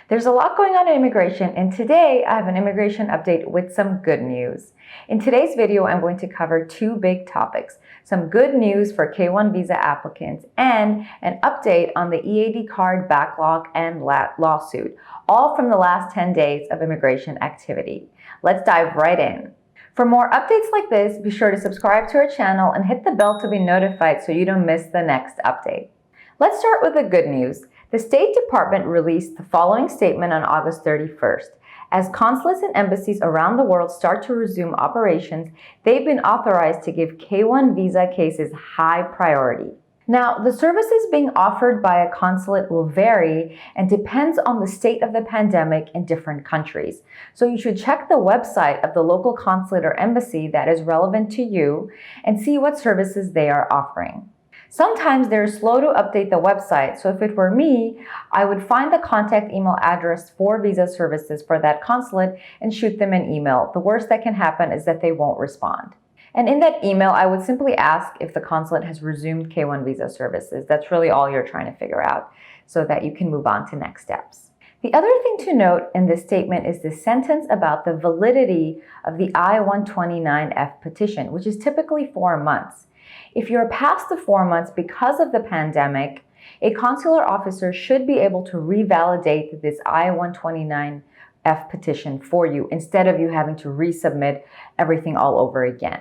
There's a lot going on in immigration, and today I have an immigration update with some good news. In today's video, I'm going to cover two big topics: some good news for K-1 visa applicants and an update on the EAD card backlog and lawsuit, all from the last 10 days of immigration activity. Let's dive right in. For more updates like this, be sure to subscribe to our channel and hit the bell to be notified so you don't miss the next update. Let's start with the good news. The State Department released the following statement on August 31st. As consulates and embassies around the world start to resume operations, they've been authorized to give K-1 visa cases high priority. Now, the services being offered by a consulate will vary and depends on the state of the pandemic in different countries. So you should check the website of the local consulate or embassy that is relevant to you and see what services they are offering. Sometimes they're slow to update the website, so if it were me, I would find the contact email address for visa services for that consulate and shoot them an email. The worst that can happen is that they won't respond. And in that email, I would simply ask if the consulate has resumed K-1 visa services. That's really all you're trying to figure out so that you can move on to next steps. The other thing to note in this statement is the sentence about the validity of the I-129F petition, which is typically 4 months. If you're past the 4 months because of the pandemic, a consular officer should be able to revalidate this I-129F petition for you instead of you having to resubmit everything all over again.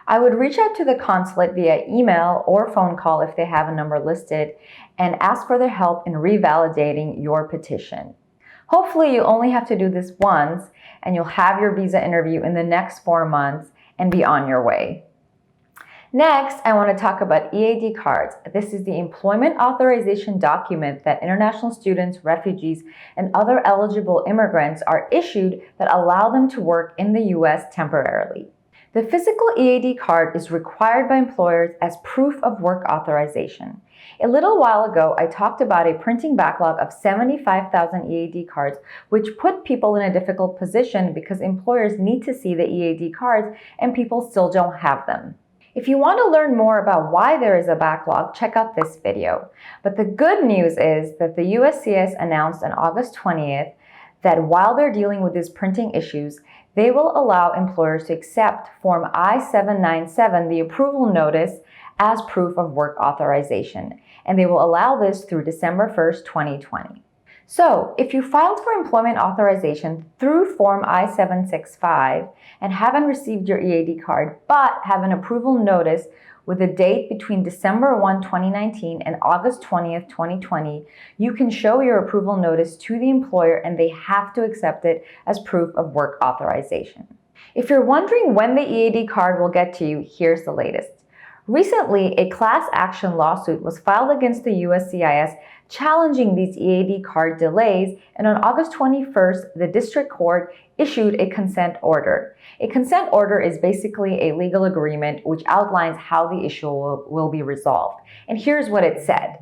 I would reach out to the consulate via email or phone call if they have a number listed and ask for their help in revalidating your petition. Hopefully, you only have to do this once and you'll have your visa interview in the next 4 months and be on your way. Next, I want to talk about EAD cards. This is the employment authorization document that international students, refugees, and other eligible immigrants are issued that allow them to work in the U.S. temporarily. The physical EAD card is required by employers as proof of work authorization. A little while ago, I talked about a printing backlog of 75,000 EAD cards, which put people in a difficult position because employers need to see the EAD cards and people still don't have them. If you want to learn more about why there is a backlog, check out this video. But the good news is that the USCIS announced on August 20th that while they're dealing with these printing issues, they will allow employers to accept Form I-797, the approval notice, as proof of work authorization. And they will allow this through December 1st, 2020. So, if you filed for employment authorization through Form I-765 and haven't received your EAD card but have an approval notice with a date between December 1, 2019 and August 20th, 2020, you can show your approval notice to the employer and they have to accept it as proof of work authorization. If you're wondering when the EAD card will get to you, here's the latest. Recently, a class action lawsuit was filed against the USCIS challenging these EAD card delays, and on August 21st, the district court issued a consent order. A consent order is basically a legal agreement which outlines how the issue will be resolved. And here's what it said.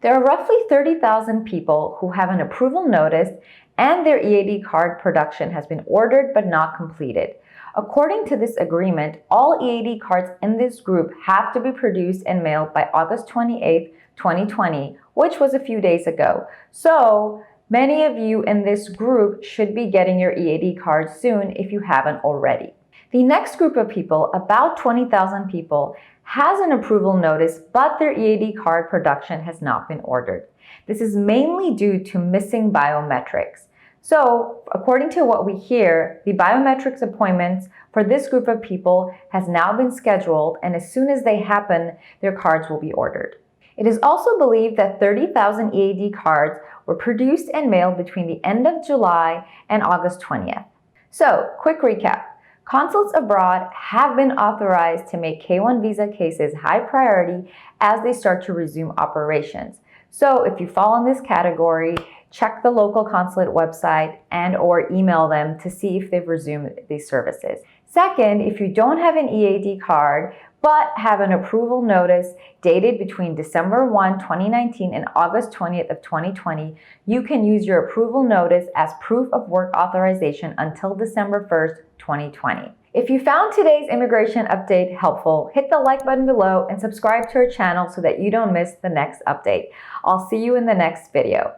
There are roughly 30,000 people who have an approval notice and their EAD card production has been ordered but not completed. According to this agreement, all EAD cards in this group have to be produced and mailed by August 28, 2020, which was a few days ago. So many of you in this group should be getting your EAD card soon if you haven't already. The next group of people, about 20,000 people, has an approval notice, but their EAD card production has not been ordered. This is mainly due to missing biometrics. So, according to what we hear, the biometrics appointments for this group of people has now been scheduled, and as soon as they happen, their cards will be ordered. It is also believed that 30,000 EAD cards were produced and mailed between the end of July and August 20th. So, quick recap. Consulates abroad have been authorized to make K-1 visa cases high priority as they start to resume operations. So, if you fall in this category, check the local consulate website and or email them to see if they've resumed these services. Second, if you don't have an EAD card but have an approval notice dated between December 1, 2019 and August 20th of 2020, you can use your approval notice as proof of work authorization until December 1st, 2020. If you found today's immigration update helpful, hit the like button below and subscribe to our channel so that you don't miss the next update. I'll see you in the next video.